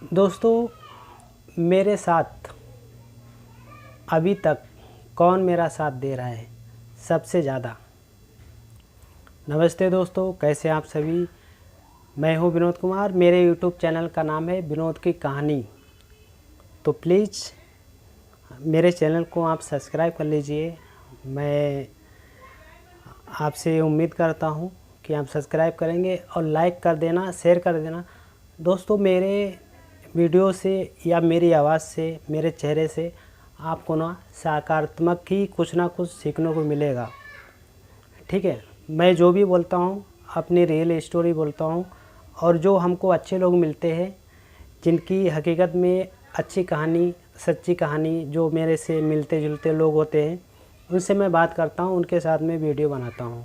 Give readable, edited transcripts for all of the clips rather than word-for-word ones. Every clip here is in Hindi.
दोस्तों, मेरे साथ अभी तक कौन मेरा साथ दे रहा है सबसे ज़्यादा। नमस्ते दोस्तों, कैसे आप सभी। मैं हूं विनोद कुमार। मेरे यूट्यूब चैनल का नाम है विनोद की कहानी। तो प्लीज़ मेरे चैनल को आप सब्सक्राइब कर लीजिए। मैं आपसे उम्मीद करता हूं कि आप सब्सक्राइब करेंगे और लाइक कर देना, शेयर कर देना। दोस्तों, मेरे वीडियो से या मेरी आवाज़ से, मेरे चेहरे से आपको ना सकारात्मक ही कुछ ना कुछ सीखने को मिलेगा। ठीक है, मैं जो भी बोलता हूँ अपनी रियल स्टोरी बोलता हूँ, और जो हमको अच्छे लोग मिलते हैं जिनकी हकीकत में अच्छी कहानी, सच्ची कहानी, जो मेरे से मिलते जुलते लोग होते हैं उनसे मैं बात करता हूँ, उनके साथ में वीडियो बनाता हूँ।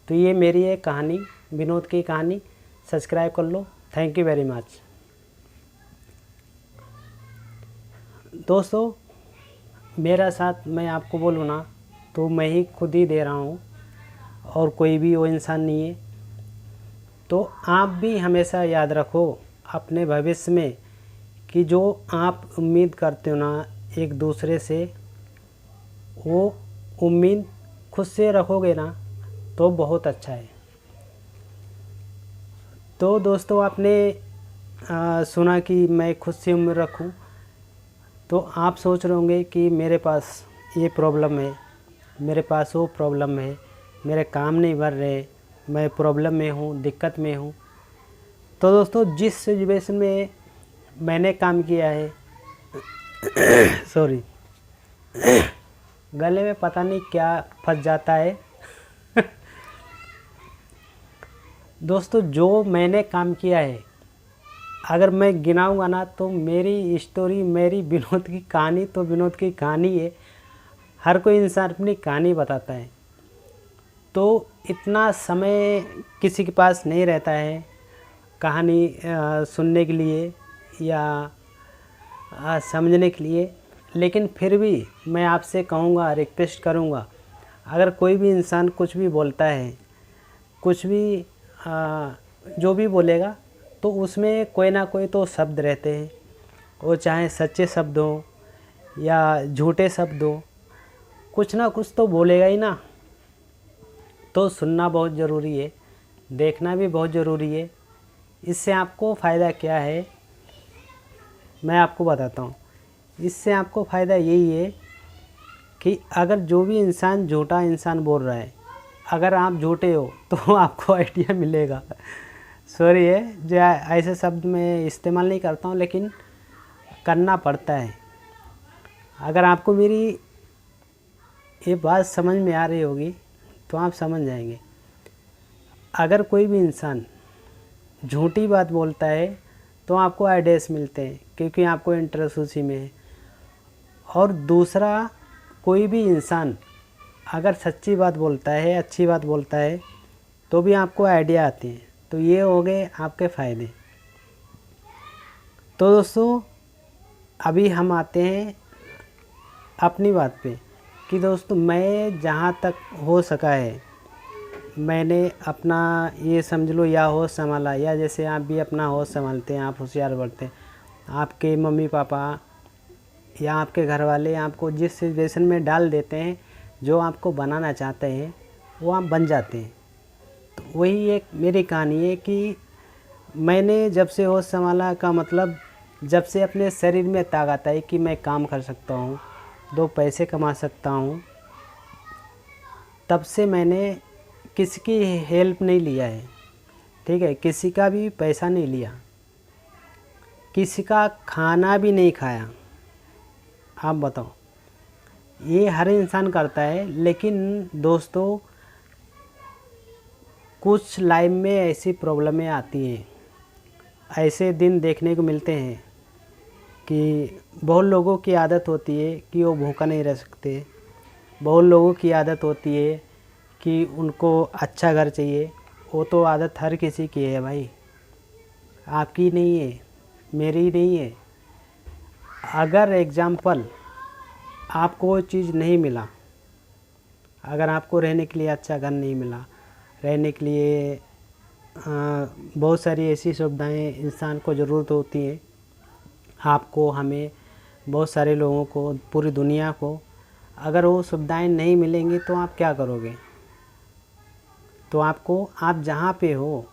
तो ये मेरी एक कहानी, विनोद की कहानी। सब्सक्राइब कर लो। Thank you very much. दोस्तों, मेरा साथ मैं आपको बोलूँ ना तो मैं ही खुद ही दे रहा हूँ और कोई भी वो इंसान नहीं है। तो आप भी हमेशा याद रखो अपने भविष्य में कि जो आप उम्मीद करते हो ना एक दूसरे से, वो उम्मीद खुद से रखोगे ना तो बहुत अच्छा है। तो दोस्तों, आपने सुना कि मैं खुद से उम्मीद रखूं, तो आप सोच रहे होंगे कि मेरे पास ये प्रॉब्लम है, मेरे पास वो प्रॉब्लम है, मेरे काम नहीं बढ़ रहे, मैं प्रॉब्लम में हूँ, दिक्कत में हूँ। तो दोस्तों, जिस सिचुएशन में मैंने काम किया है सॉरी, गले में पता नहीं क्या फंस जाता है दोस्तों, जो मैंने काम किया है अगर मैं गिनाऊंगा ना तो मेरी स्टोरी, मेरी विनोद की कहानी तो विनोद की कहानी है। हर कोई इंसान अपनी कहानी बताता है, तो इतना समय किसी के पास नहीं रहता है कहानी सुनने के लिए या समझने के लिए। लेकिन फिर भी मैं आपसे कहूँगा, रिक्वेस्ट करूँगा, अगर कोई भी इंसान कुछ भी बोलता है, कुछ भी जो भी बोलेगा, तो उसमें कोई ना कोई तो शब्द रहते हैं। वो चाहे सच्चे शब्द हो या झूठे शब्द हो, कुछ ना कुछ तो बोलेगा ही ना। तो सुनना बहुत ज़रूरी है, देखना भी बहुत ज़रूरी है। इससे आपको फ़ायदा क्या है मैं आपको बताता हूँ। इससे आपको फ़ायदा यही है कि अगर जो भी इंसान झूठा इंसान बोल रहा है, अगर आप झूठे हो तो आपको आइडिया मिलेगा। सॉरी है जो ऐसे शब्द मैं इस्तेमाल नहीं करता हूँ, लेकिन करना पड़ता है। अगर आपको मेरी ये बात समझ में आ रही होगी तो आप समझ जाएंगे। अगर कोई भी इंसान झूठी बात बोलता है तो आपको आइडियाज़ मिलते हैं, क्योंकि आपको इंटरेस्ट उसी में है। और दूसरा, कोई भी इंसान अगर सच्ची बात बोलता है, अच्छी बात बोलता है, तो भी आपको आइडिया आती है। तो ये हो गए आपके फ़ायदे। तो दोस्तों, अभी हम आते हैं अपनी बात पे कि दोस्तों, मैं जहाँ तक हो सका है मैंने अपना, ये समझ लो, या होश संभाला, या जैसे आप भी अपना होश संभालते हैं, आप होशियार बनते हैं। आपके मम्मी पापा या आपके घर वाले आपको जिस सिचुएशन में डाल देते हैं, जो आपको बनाना चाहते हैं, वो आप बन जाते हैं। तो वही एक मेरी कहानी है कि मैंने जब से होश संभाला का मतलब, जब से अपने शरीर में ताकत आई कि मैं काम कर सकता हूँ, दो पैसे कमा सकता हूँ, तब से मैंने किसी की हेल्प नहीं लिया है। ठीक है, किसी का भी पैसा नहीं लिया, किसी का खाना भी नहीं खाया। आप बताओ, ये हर इंसान करता है। लेकिन दोस्तों, कुछ लाइफ में ऐसी प्रॉब्लमें आती हैं, ऐसे दिन देखने को मिलते हैं कि बहुत लोगों की आदत होती है कि वो भूखा नहीं रह सकते। बहुत लोगों की आदत होती है कि उनको अच्छा घर चाहिए। वो तो आदत हर किसी की है भाई, आपकी नहीं है, मेरी नहीं है। अगर एग्ज़ाम्पल आपको वो चीज़ नहीं मिला, अगर आपको रहने के लिए अच्छा घर नहीं मिला, रहने के लिए बहुत सारी ऐसी सुविधाएं इंसान को ज़रूरत होती हैं, आपको, हमें, बहुत सारे लोगों को, पूरी दुनिया को अगर वो सुविधाएं नहीं मिलेंगी तो आप क्या करोगे? तो आपको, आप जहाँ पे हो,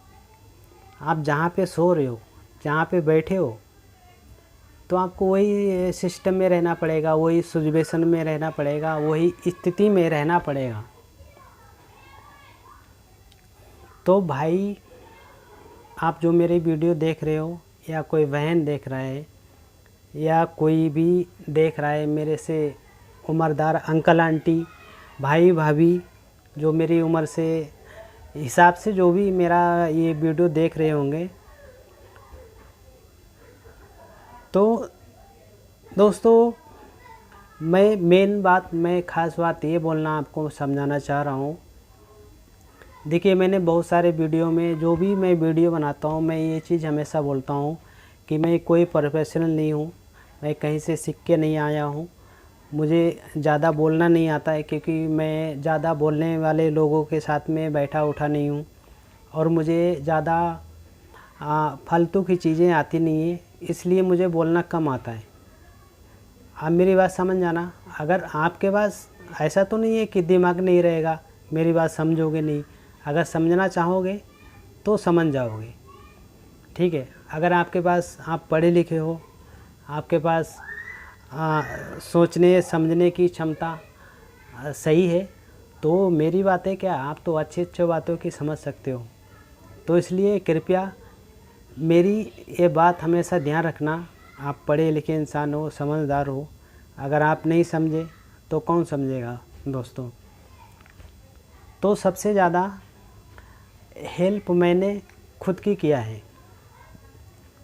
आप जहाँ पे सो रहे हो, जहाँ पे बैठे हो, तो आपको वही सिस्टम में रहना पड़ेगा, वही सिचुएशन में रहना पड़ेगा, वही स्थिति में रहना पड़ेगा। तो भाई, आप जो मेरी वीडियो देख रहे हो, या कोई बहन देख रहा है, या कोई भी देख रहा है, मेरे से उम्रदार अंकल आंटी, भाई भाभी, जो मेरी उम्र से हिसाब से जो भी मेरा ये वीडियो देख रहे होंगे, तो दोस्तों, मैं ख़ास बात ये बोलना, आपको समझाना चाह रहा हूँ। देखिए, मैंने बहुत सारे वीडियो में, जो भी मैं वीडियो बनाता हूँ, मैं ये चीज़ हमेशा बोलता हूँ कि मैं कोई प्रोफेशनल नहीं हूँ, मैं कहीं से सीख के नहीं आया हूँ, मुझे ज़्यादा बोलना नहीं आता है, क्योंकि मैं ज़्यादा बोलने वाले लोगों के साथ में बैठा उठा नहीं हूँ, और मुझे ज़्यादा फालतू की चीज़ें आती नहीं है, इसलिए मुझे बोलना कम आता है। आप मेरी बात समझ जाना। अगर आपके पास, ऐसा तो नहीं है कि दिमाग नहीं रहेगा, मेरी बात समझोगे नहीं, अगर समझना चाहोगे तो समझ जाओगे, ठीक है। अगर आपके पास, आप पढ़े लिखे हो, आपके पास सोचने समझने की क्षमता सही है, तो मेरी बातें क्या, आप तो अच्छी अच्छी बातों की समझ सकते हो। तो इसलिए कृपया मेरी ये बात हमेशा ध्यान रखना। आप पढ़े लिखे इंसान हो, समझदार हो, अगर आप नहीं समझे तो कौन समझेगा दोस्तों। तो सबसे ज़्यादा हेल्प मैंने खुद की किया है।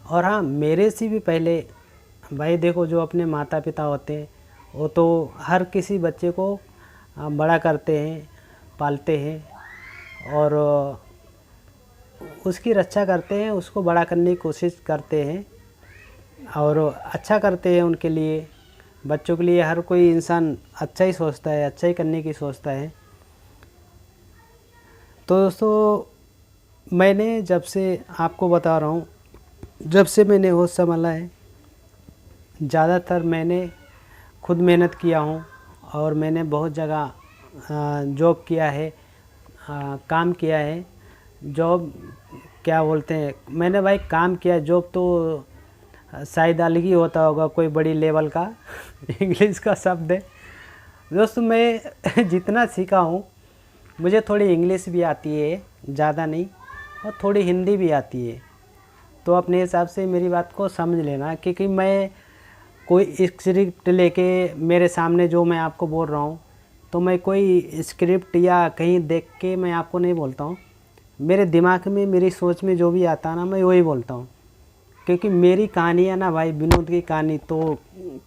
और हाँ, मेरे से भी पहले भाई देखो, जो अपने माता पिता होते हैं, वो तो हर किसी बच्चे को बड़ा करते हैं, पालते हैं, और उसकी रक्षा करते हैं, उसको बड़ा करने की कोशिश करते हैं, और अच्छा करते हैं उनके लिए। बच्चों के लिए हर कोई इंसान अच्छा ही सोचता है, अच्छा ही करने की सोचता है। तो दोस्तों, मैंने जब से, आपको बता रहा हूँ, जब से मैंने होश संभाला है, ज़्यादातर मैंने खुद मेहनत किया हूँ, और मैंने बहुत जगह जॉब किया है, काम किया है। जॉब क्या बोलते हैं, मैंने भाई काम किया, जॉब तो शायद अलग ही होता होगा, कोई बड़ी लेवल का इंग्लिश का शब्द है। दोस्तों, मैं जितना सीखा हूँ, मुझे थोड़ी इंग्लिश भी आती है, ज़्यादा नहीं, और थोड़ी हिंदी भी आती है। तो अपने हिसाब से मेरी बात को समझ लेना, क्योंकि मैं कोई स्क्रिप्ट लेके मेरे सामने जो मैं आपको बोल रहा हूँ, तो मैं कोई स्क्रिप्ट या कहीं देख के मैं आपको नहीं बोलता हूँ। मेरे दिमाग में, मेरी सोच में जो भी आता है ना, मैं वही बोलता हूँ। क्योंकि मेरी कहानी है ना भाई, विनोद की कहानी, तो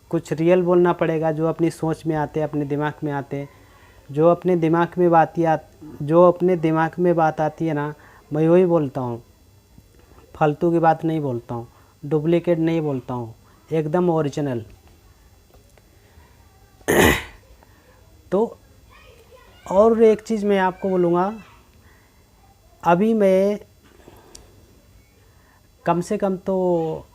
कुछ रियल बोलना पड़ेगा, जो अपनी सोच में आते, अपने दिमाग में आते, जो अपने दिमाग में बात आती है ना, मैं वही बोलता हूँ। फालतू की बात नहीं बोलता हूँ, डुप्लीकेट नहीं बोलता हूँ, एकदम ओरिजिनल। तो और एक चीज़ मैं आपको बोलूँगा, अभी मैं कम से कम तो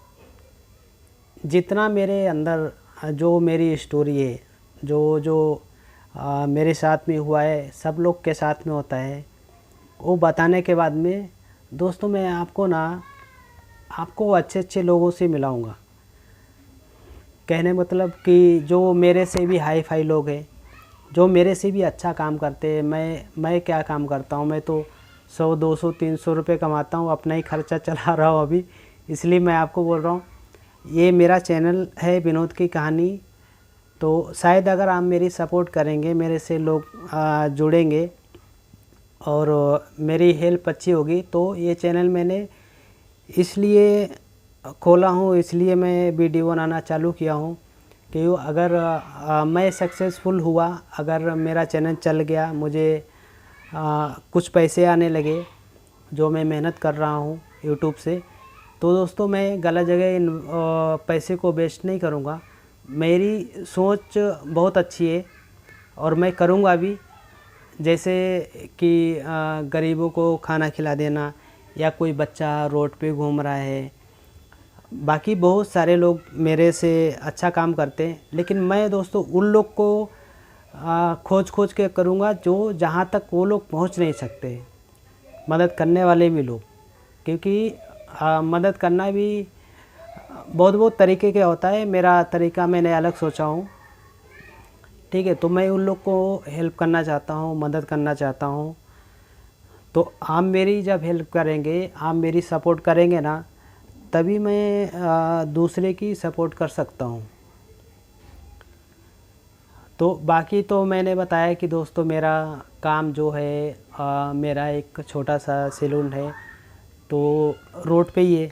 जितना मेरे अंदर, जो मेरी स्टोरी है, जो मेरे साथ में हुआ है, सब लोग के साथ में होता है, वो बताने के बाद में दोस्तों, मैं आपको अच्छे अच्छे लोगों से मिलाऊंगा। कहने मतलब कि जो मेरे से भी हाई फाई लोग हैं, जो मेरे से भी अच्छा काम करते हैं। मैं क्या काम करता हूँ, मैं तो 100, 200, 300 रुपये कमाता हूँ, अपना ही खर्चा चला रहा हूँ अभी। इसलिए मैं आपको बोल रहा हूँ, ये मेरा चैनल है विनोद की कहानी। तो शायद अगर आप मेरी सपोर्ट करेंगे, मेरे से लोग जुड़ेंगे, और मेरी हेल्प अच्छी होगी, तो ये चैनल मैंने इसलिए खोला हूँ, इसलिए मैं वीडियो बनाना चालू किया हूँ कि अगर मैं सक्सेसफुल हुआ, अगर मेरा चैनल चल गया, मुझे कुछ पैसे आने लगे, जो मैं मेहनत कर रहा हूँ यूट्यूब से, तो दोस्तों, मैं गलत जगह इन पैसे को वेस्ट नहीं करूँगा। मेरी सोच बहुत अच्छी है, और मैं करूँगा भी। जैसे कि गरीबों को खाना खिला देना, या कोई बच्चा रोड पे घूम रहा है, बाकी बहुत सारे लोग मेरे से अच्छा काम करते हैं, लेकिन मैं दोस्तों उन लोग को खोज खोज के करूँगा जो जहाँ तक वो लोग पहुँच नहीं सकते, मदद करने वाले भी लोग। क्योंकि मदद करना भी बहुत बहुत तरीके के होता है, मेरा तरीका मैंने अलग सोचा हूँ, ठीक है। तो मैं उन लोग को हेल्प करना चाहता हूँ, मदद करना चाहता हूँ। तो आप मेरी जब हेल्प करेंगे, आप मेरी सपोर्ट करेंगे ना, तभी मैं दूसरे की सपोर्ट कर सकता हूँ। तो बाकी तो मैंने बताया कि दोस्तों मेरा काम जो है, मेरा एक छोटा सा सैलून है, तो रोड पे ही है।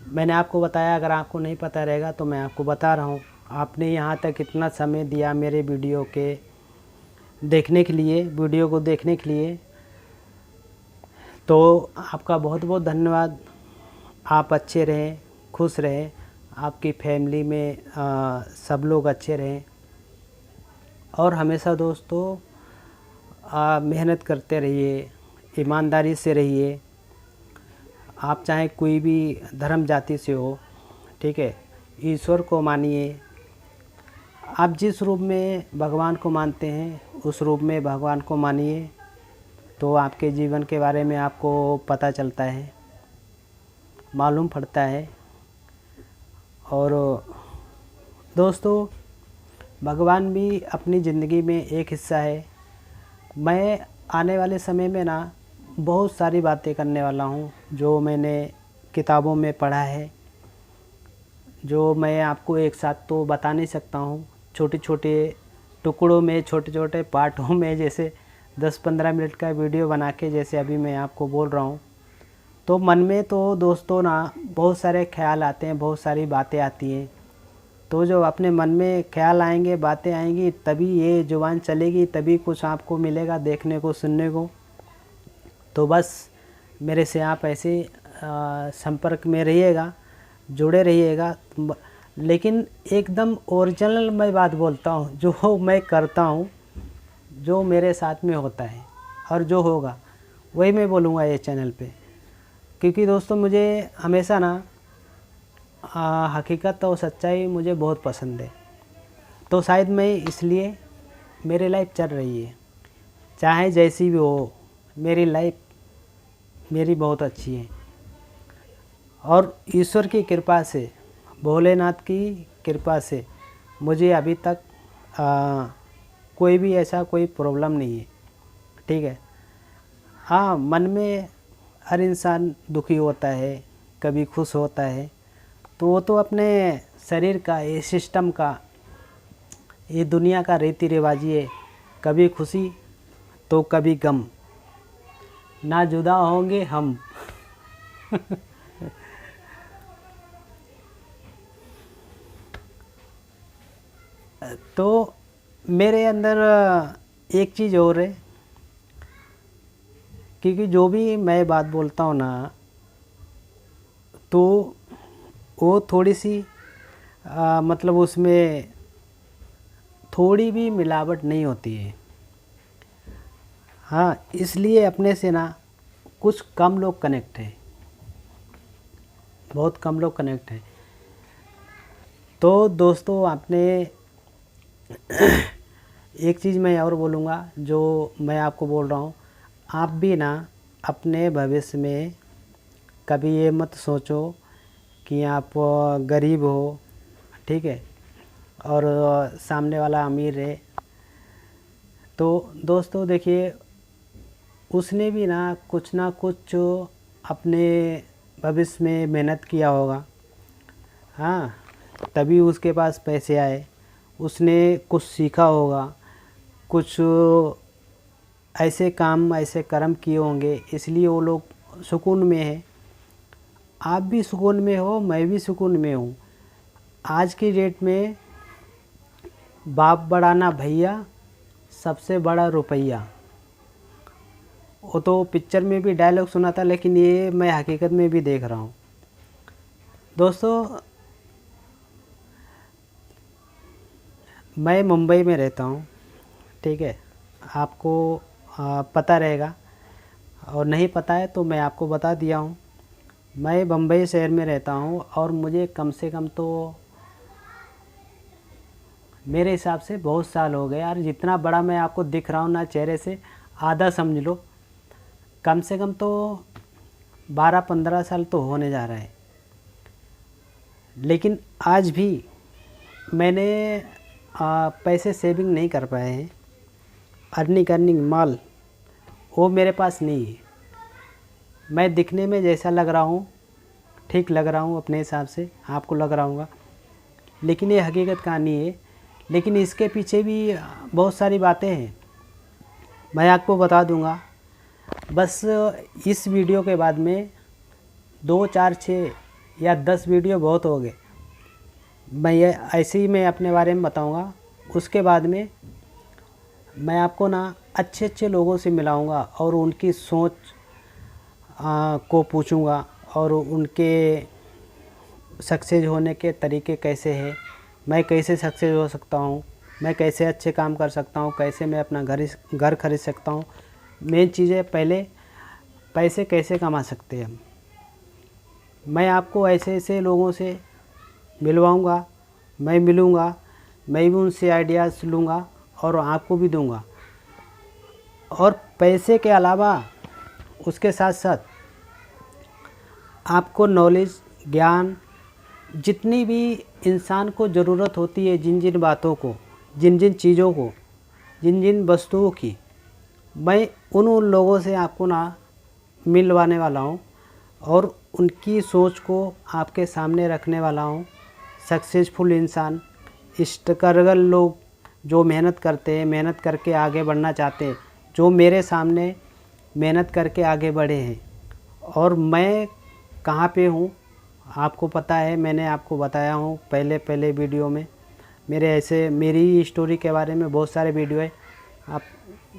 मैंने आपको बताया, अगर आपको नहीं पता रहेगा तो मैं आपको बता रहा हूँ। आपने यहाँ तक इतना समय दिया मेरे वीडियो को देखने के लिए, तो आपका बहुत बहुत धन्यवाद। आप अच्छे रहें, खुश रहें, आपकी फैमिली में सब लोग अच्छे रहें, और हमेशा दोस्तों मेहनत करते रहिए, ईमानदारी से रहिए। आप चाहे कोई भी धर्म जाति से हो, ठीक है, ईश्वर को मानिए। आप जिस रूप में भगवान को मानते हैं उस रूप में भगवान को मानिए, तो आपके जीवन के बारे में आपको पता चलता है, मालूम पड़ता है। और दोस्तों भगवान भी अपनी ज़िंदगी में एक हिस्सा है। मैं आने वाले समय में ना बहुत सारी बातें करने वाला हूँ जो मैंने किताबों में पढ़ा है, जो मैं आपको एक साथ तो बता नहीं सकता हूँ, छोटे छोटे टुकड़ों में, छोटे छोटे पार्टों में, जैसे 10-15 मिनट का वीडियो बना के जैसे अभी मैं आपको बोल रहा हूँ। तो मन में तो दोस्तों ना बहुत सारे ख्याल आते हैं, बहुत सारी बातें आती हैं। तो जो अपने मन में ख्याल आएंगे, बातें आएंगी, तभी ये जुबान चलेगी, तभी कुछ आपको मिलेगा देखने को, सुनने को। तो बस मेरे से आप ऐसे संपर्क में रहिएगा, जुड़े रहिएगा। लेकिन एकदम ओरिजिनल मैं बात बोलता हूँ, जो मैं करता हूँ, जो मेरे साथ में होता है और जो होगा वही मैं बोलूँगा ये चैनल पे। क्योंकि दोस्तों मुझे हमेशा ना हकीकत और सच्चाई मुझे बहुत पसंद है। तो शायद मैं इसलिए मेरी लाइफ चल रही है, चाहे जैसी भी हो, मेरी लाइफ मेरी बहुत अच्छी है। और ईश्वर की कृपा से, भोलेनाथ की कृपा से मुझे अभी तक कोई भी ऐसा कोई प्रॉब्लम नहीं है, ठीक है। हाँ, मन में हर इंसान दुखी होता है, कभी खुश होता है, तो वो तो अपने शरीर का, ये सिस्टम का, ये दुनिया का रीति रिवाजी है। कभी खुशी तो कभी गम, ना जुदा होंगे हम। तो मेरे अंदर एक चीज़ और है, क्योंकि जो भी मैं बात बोलता हूँ ना, तो वो थोड़ी सी मतलब उसमें थोड़ी भी मिलावट नहीं होती है। हाँ, इसलिए अपने से ना कुछ कम लोग कनेक्ट हैं, बहुत कम लोग कनेक्ट हैं। तो दोस्तों आपने एक चीज़ मैं और बोलूँगा, जो मैं आपको बोल रहा हूँ, आप भी ना अपने भविष्य में कभी ये मत सोचो कि आप गरीब हो, ठीक है, और सामने वाला अमीर है। तो दोस्तों देखिए, उसने भी ना कुछ अपने भविष्य में मेहनत किया होगा, हाँ, तभी उसके पास पैसे आए। उसने कुछ सीखा होगा, कुछ ऐसे काम, ऐसे कर्म किए होंगे, इसलिए वो लोग सुकून में है। आप भी सुकून में हो, मैं भी सुकून में हूँ। आज की डेट में बाप बड़ा ना भैया, सबसे बड़ा रुपया। वो तो पिक्चर में भी डायलॉग सुना था, लेकिन ये मैं हकीकत में भी देख रहा हूँ। दोस्तों मैं मुंबई में रहता हूँ, ठीक है, आपको पता रहेगा, और नहीं पता है तो मैं आपको बता दिया हूँ। मैं बम्बई शहर में रहता हूँ और मुझे कम से कम तो मेरे हिसाब से बहुत साल हो गए यार। जितना बड़ा मैं आपको दिख रहा हूँ ना चेहरे से, आधा समझ लो। कम से कम तो 12-15 साल तो होने जा रहा है। लेकिन आज भी मैंने पैसे सेविंग नहीं कर पाए हैं। अर्निंग माल वो मेरे पास नहीं है। मैं दिखने में जैसा लग रहा हूँ, ठीक लग रहा हूँ अपने हिसाब से, आपको लग रहा होगा, लेकिन ये हकीकत कहानी है। लेकिन इसके पीछे भी बहुत सारी बातें हैं, मैं आपको बता दूंगा। बस इस वीडियो के बाद में 2, 4, 6 या 10 वीडियो बहुत हो गए। मैं ये ऐसे ही मैं अपने बारे में बताऊंगा। उसके बाद में मैं आपको ना अच्छे अच्छे लोगों से मिलाऊंगा और उनकी सोच को पूछूंगा और उनके सक्सेस होने के तरीके कैसे हैं, मैं कैसे सक्सेस हो सकता हूँ, मैं कैसे अच्छे काम कर सकता हूँ, कैसे मैं अपना घर खरीद सकता हूँ। मेन चीज़ है पहले पैसे कैसे कमा सकते हैं हम। मैं आपको ऐसे ऐसे लोगों से मिलवाऊंगा, मैं मिलूँगा, मैं भी उनसे आइडियाज़ लूँगा और आपको भी दूँगा। और पैसे के अलावा उसके साथ साथ आपको नॉलेज, ज्ञान, जितनी भी इंसान को ज़रूरत होती है, जिन जिन बातों को, जिन जिन चीज़ों को, जिन जिन वस्तुओं की, मैं उन लोगों से आपको ना मिलवाने वाला हूँ और उनकी सोच को आपके सामने रखने वाला हूँ। सक्सेसफुल इंसान, स्ट्रगल लोग जो मेहनत करते हैं, मेहनत करके आगे बढ़ना चाहते हैं, जो मेरे सामने मेहनत करके आगे बढ़े हैं। और मैं कहाँ पे हूँ आपको पता है, मैंने आपको बताया हूँ पहले वीडियो में। मेरी स्टोरी के बारे में बहुत सारे वीडियो है, आप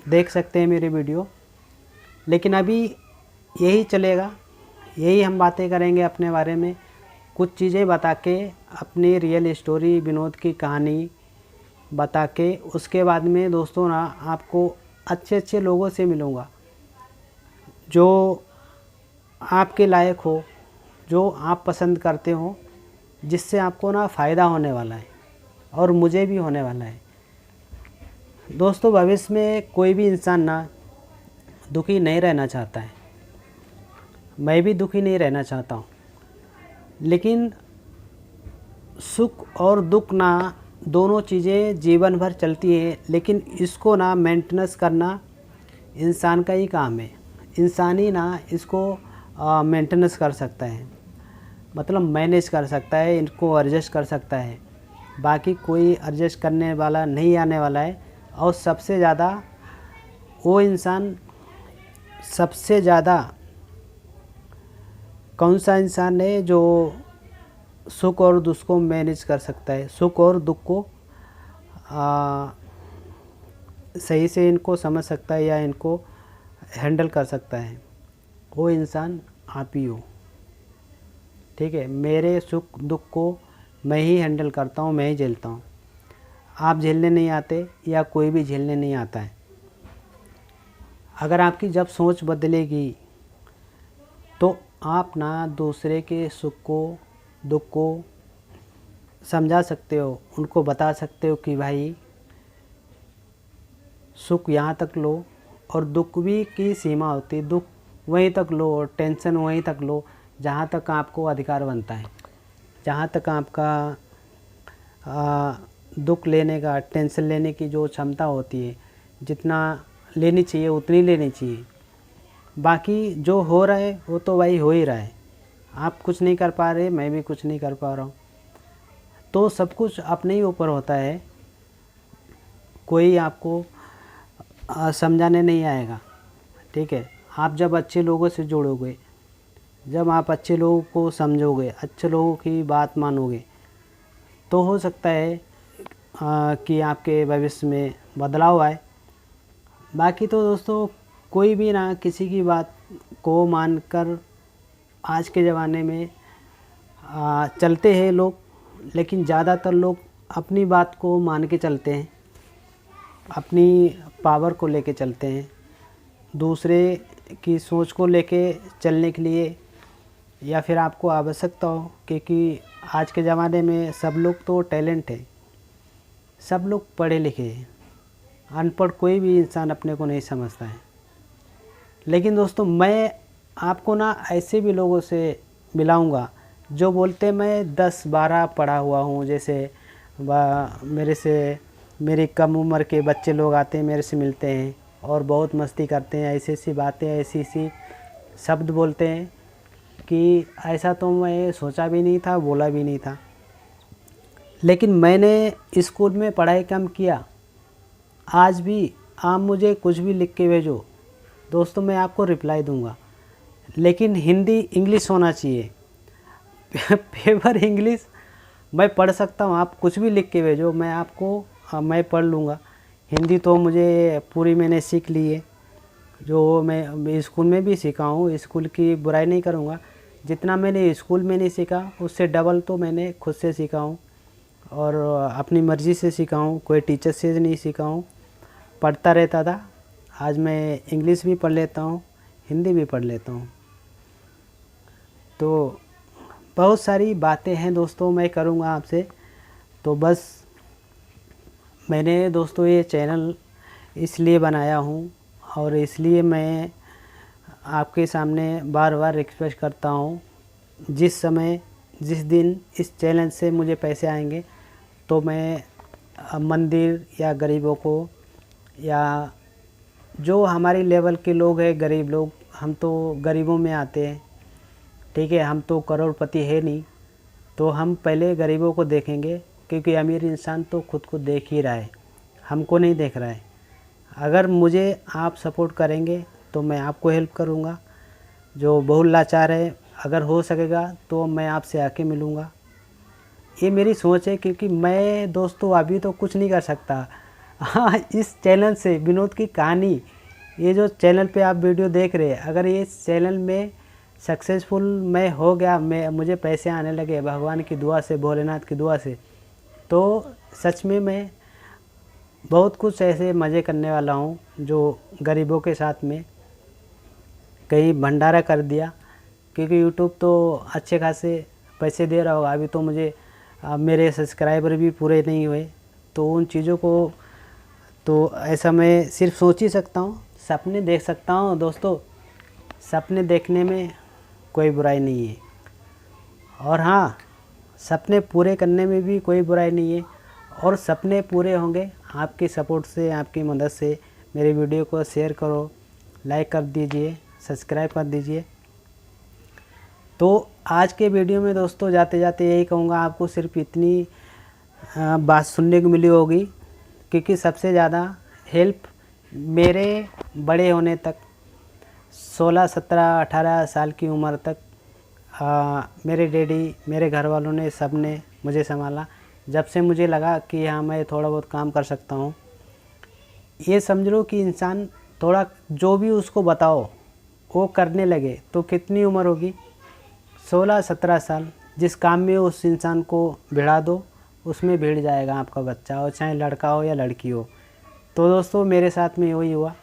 देख सकते हैं मेरे वीडियो। लेकिन अभी यही चलेगा, यही हम बातें करेंगे अपने बारे में, कुछ चीज़ें बता के, अपनी रियल स्टोरी, विनोद की कहानी बता के। उसके बाद में दोस्तों ना आपको अच्छे अच्छे लोगों से मिलूँगा जो आपके लायक हो, जो आप पसंद करते हो, जिससे आपको ना फ़ायदा होने वाला है और मुझे भी होने वाला है। दोस्तों भविष्य में कोई भी इंसान ना दुखी नहीं रहना चाहता है, मैं भी दुखी नहीं रहना चाहता हूँ। लेकिन सुख और दुख ना दोनों चीज़ें जीवन भर चलती हैं, लेकिन इसको ना मेंटेनेंस करना इंसान का ही काम है। इंसान ही ना इसको मेंटेनेंस कर सकता है, मतलब मैनेज कर सकता है, इनको एडजस्ट कर सकता है। बाकी कोई एडजस्ट करने वाला नहीं आने वाला है। और सबसे ज़्यादा वो इंसान, सबसे ज़्यादा कौन सा इंसान है जो सुख और दुख को मैनेज कर सकता है, सुख और दुख को सही से इनको समझ सकता है या इनको हैंडल कर सकता है, वो इंसान आप ही हो। ठीक है, मेरे सुख दुख को मैं ही हैंडल करता हूँ, मैं ही झेलता हूँ। आप झेलने नहीं आते या कोई भी झेलने नहीं आता है। अगर आपकी जब सोच बदलेगी तो आप ना दूसरे के सुख को, दुख को समझा सकते हो, उनको बता सकते हो कि भाई सुख यहाँ तक लो और दुख भी की सीमा होती है। दुख वहीं तक लो और टेंशन वहीं तक लो जहाँ तक आपको अधिकार बनता है, जहाँ तक आपका दुख लेने का, टेंशन लेने की जो क्षमता होती है, जितना लेनी चाहिए उतनी लेनी चाहिए। बाकी जो हो रहा है वो तो भाई हो ही रहा है, आप कुछ नहीं कर पा रहे, मैं भी कुछ नहीं कर पा रहा हूँ। तो सब कुछ अपने ही ऊपर होता है, कोई आपको समझाने नहीं आएगा। ठीक है, आप जब अच्छे लोगों से जुड़ोगे, जब आप अच्छे लोगों को समझोगे, अच्छे लोगों की बात मानोगे, तो हो सकता है कि आपके भविष्य में बदलाव आए। बाकी तो दोस्तों कोई भी ना किसी की बात को मानकर आज के ज़माने में चलते हैं लोग, लेकिन ज़्यादातर लोग अपनी बात को मान के चलते हैं, अपनी पावर को लेके चलते हैं। दूसरे की सोच को लेके चलने के लिए या फिर आपको आवश्यकता हो, क्योंकि आज के ज़माने में सब लोग तो टैलेंट है, सब लोग पढ़े लिखे हैं, अनपढ़ कोई भी इंसान अपने को नहीं समझता है। लेकिन दोस्तों मैं आपको ना ऐसे भी लोगों से मिलाऊंगा जो बोलते मैं 10-12 पढ़ा हुआ हूँ। जैसे मेरे से मेरी कम उम्र के बच्चे लोग आते हैं, मेरे से मिलते हैं और बहुत मस्ती करते हैं, ऐसी ऐसी बातें, ऐसी ऐसी शब्द बोलते हैं कि ऐसा तो मैं सोचा भी नहीं था, बोला भी नहीं था। लेकिन मैंने स्कूल में पढ़ाई कम किया, आज भी आप मुझे कुछ भी लिख के भेजो दोस्तों, मैं आपको रिप्लाई दूंगा। लेकिन हिंदी इंग्लिश होना चाहिए। पेपर इंग्लिश मैं पढ़ सकता हूँ, आप कुछ भी लिख के भेजो मैं आपको मैं पढ़ लूँगा। हिंदी तो मुझे पूरी मैंने सीख ली है, जो मैं स्कूल में भी सीखा हूँ। स्कूल की बुराई नहीं करूँगा, जितना मैंने स्कूल में नहीं सीखा उससे डबल तो मैंने खुद से सीखा हूँ और अपनी मर्ज़ी से सीखा हूँ, कोई टीचर से नहीं सीखा हूँ। पढ़ता रहता था, आज मैं इंग्लिश भी पढ़ लेता हूँ, हिंदी भी पढ़ लेता हूँ। तो बहुत सारी बातें हैं दोस्तों मैं करूँगा आपसे। तो बस मैंने दोस्तों ये चैनल इसलिए बनाया हूँ और इसलिए मैं आपके सामने बार बार रिक्वेस्ट करता हूँ, जिस समय जिस दिन इस चैनल से मुझे पैसे आएंगे तो मैं मंदिर या गरीबों को, या जो हमारी लेवल के लोग हैं, गरीब लोग, हम तो गरीबों में आते हैं, ठीक है, हम तो करोड़पति है नहीं, तो हम पहले गरीबों को देखेंगे, क्योंकि अमीर इंसान तो खुद को देख ही रहा है, हमको नहीं देख रहा है। अगर मुझे आप सपोर्ट करेंगे तो मैं आपको हेल्प करूँगा। जो बहुत लाचार है, अगर हो सकेगा तो मैं आपसे आके मिलूँगा। ये मेरी सोच है, क्योंकि मैं दोस्तों अभी तो कुछ नहीं कर सकता। हाँ, इस चैनल से विनोद की कहानी, ये जो चैनल पे आप वीडियो देख रहे हैं, अगर ये चैनल में सक्सेसफुल मैं हो गया, मुझे पैसे आने लगे भगवान की दुआ से, भोलेनाथ की दुआ से, तो सच में मैं बहुत कुछ ऐसे मज़े करने वाला हूँ जो गरीबों के साथ में कहीं भंडारा कर दिया। क्योंकि यूट्यूब तो अच्छे खासे पैसे दे रहा होगा, अभी तो मुझे मेरे सब्सक्राइबर भी पूरे नहीं हुए, तो उन चीज़ों को तो ऐसा मैं सिर्फ सोच ही सकता हूँ, सपने देख सकता हूँ दोस्तों। सपने देखने में कोई बुराई नहीं है, और हाँ, सपने पूरे करने में भी कोई बुराई नहीं है। और सपने पूरे होंगे आपकी सपोर्ट से, आपकी मदद से। मेरे वीडियो को शेयर करो, लाइक कर दीजिए, सब्सक्राइब कर दीजिए। तो आज के वीडियो में दोस्तों जाते जाते यही कहूँगा, आपको सिर्फ इतनी बात सुनने को मिली होगी, क्योंकि सबसे ज़्यादा हेल्प मेरे बड़े होने तक, 16, 17, 18 साल की उम्र तक मेरे डैडी, मेरे घर वालों ने, सब ने मुझे संभाला। जब से मुझे लगा कि हाँ मैं थोड़ा बहुत काम कर सकता हूँ, ये समझ लो कि इंसान थोड़ा जो भी उसको बताओ वो करने लगे, तो कितनी उम्र होगी, 16-17 साल। जिस काम में उस इंसान को भिड़ा दो, उसमें भिड़ जाएगा आपका बच्चा, हो चाहे लड़का हो या लड़की हो। तो दोस्तों मेरे साथ में वही हुआ,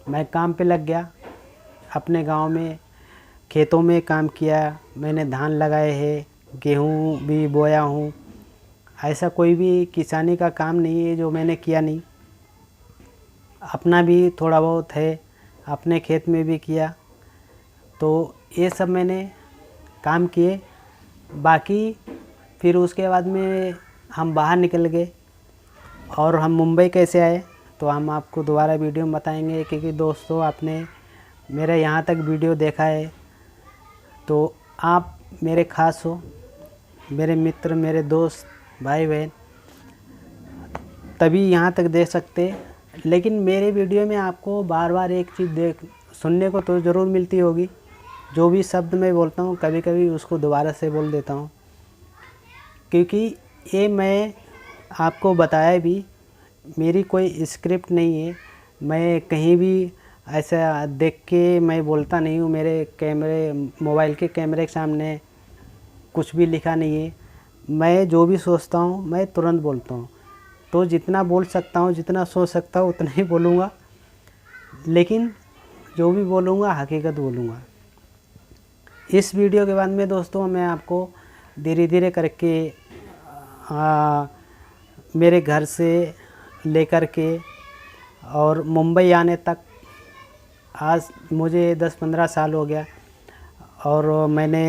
मैं काम पे लग गया, अपने गांव में खेतों में काम किया, मैंने धान लगाए हैं, गेहूँ भी बोया हूँ। ऐसा कोई भी किसानी का काम नहीं है जो मैंने किया नहीं, अपना भी थोड़ा बहुत है, अपने खेत में भी किया। तो ये सब मैंने काम किए। बाकी फिर उसके बाद में हम बाहर निकल गए, और हम मुंबई कैसे आए तो हम आपको दोबारा वीडियो में बताएंगे। क्योंकि दोस्तों आपने मेरे यहाँ तक वीडियो देखा है तो आप मेरे ख़ास हो, मेरे मित्र, मेरे दोस्त, भाई बहन, तभी यहाँ तक देख सकते। लेकिन मेरे वीडियो में आपको बार बार एक चीज़ सुनने को तो ज़रूर मिलती होगी, जो भी शब्द मैं बोलता हूँ कभी कभी उसको दोबारा से बोल देता हूँ, क्योंकि ये मैं आपको बताया भी, मेरी कोई स्क्रिप्ट नहीं है। मैं कहीं भी ऐसा देख के मैं बोलता नहीं हूँ, मेरे कैमरे, मोबाइल के कैमरे के सामने कुछ भी लिखा नहीं है। मैं जो भी सोचता हूँ मैं तुरंत बोलता हूँ, तो जितना बोल सकता हूँ, जितना सोच सकता हूँ उतना ही बोलूँगा, लेकिन जो भी बोलूँगा हकीकत बोलूँगा। इस वीडियो के बाद में दोस्तों मैं आपको धीरे धीरे करके मेरे घर से लेकर के और मुंबई आने तक, आज मुझे 10-15 साल हो गया और मैंने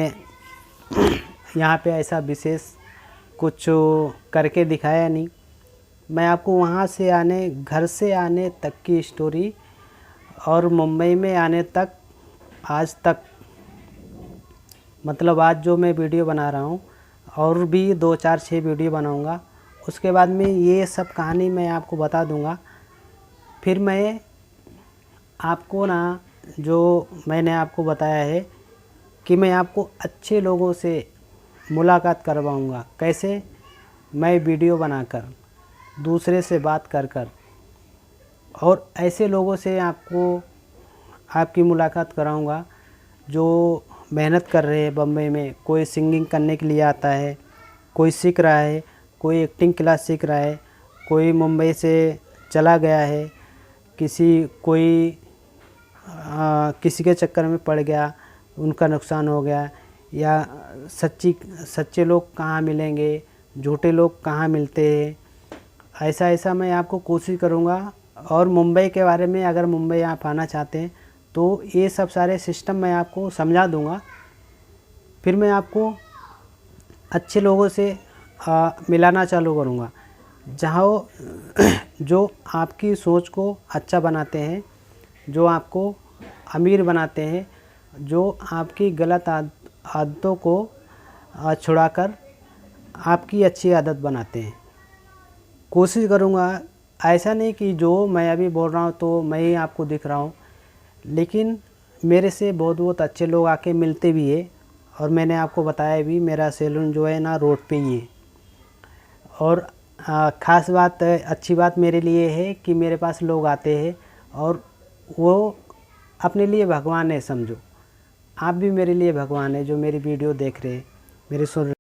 यहाँ पे ऐसा विशेष कुछ करके दिखाया नहीं। मैं आपको वहाँ से घर से आने तक की स्टोरी और मुंबई में आने तक आज तक, मतलब आज जो मैं वीडियो बना रहा हूँ और भी 2-4-6 वीडियो बनाऊँगा, उसके बाद में ये सब कहानी मैं आपको बता दूँगा। फिर मैं आपको ना, जो मैंने आपको बताया है कि मैं आपको अच्छे लोगों से मुलाकात करवाऊँगा। कैसे? मैं वीडियो बनाकर, दूसरे से बात कर कर, और ऐसे लोगों से आपकी मुलाकात कराऊँगा जो मेहनत कर रहे हैं बम्बई में। कोई सिंगिंग करने के लिए आता है, कोई सीख रहा है, कोई एक्टिंग क्लास सीख रहा है, कोई मुंबई से चला गया है, किसी के चक्कर में पड़ गया, उनका नुकसान हो गया, या सच्चे लोग कहाँ मिलेंगे, झूठे लोग कहाँ मिलते हैं, ऐसा मैं आपको कोशिश करूँगा। और मुंबई के बारे में, अगर मुंबई आप आना चाहते हैं तो ये सब सारे सिस्टम मैं आपको समझा दूँगा। फिर मैं आपको अच्छे लोगों से मिलाना चालू करूँगा, जहाँ जो आपकी सोच को अच्छा बनाते हैं, जो आपको अमीर बनाते हैं, जो आपकी गलत आदतों को छुड़ाकर आपकी अच्छी आदत बनाते हैं। कोशिश करूँगा, ऐसा नहीं कि जो मैं अभी बोल रहा हूँ तो मैं ही आपको दिख रहा हूँ, लेकिन मेरे से बहुत अच्छे लोग आके मिलते भी है। और मैंने आपको बताया भी, मेरा सैलून जो है ना रोड पे ही है। और ख़ास बात, अच्छी बात मेरे लिए है कि मेरे पास लोग आते हैं और वो अपने लिए भगवान है, समझो। आप भी मेरे लिए भगवान है, जो मेरी वीडियो देख रहे हैं, मेरे सुन रहे हैं।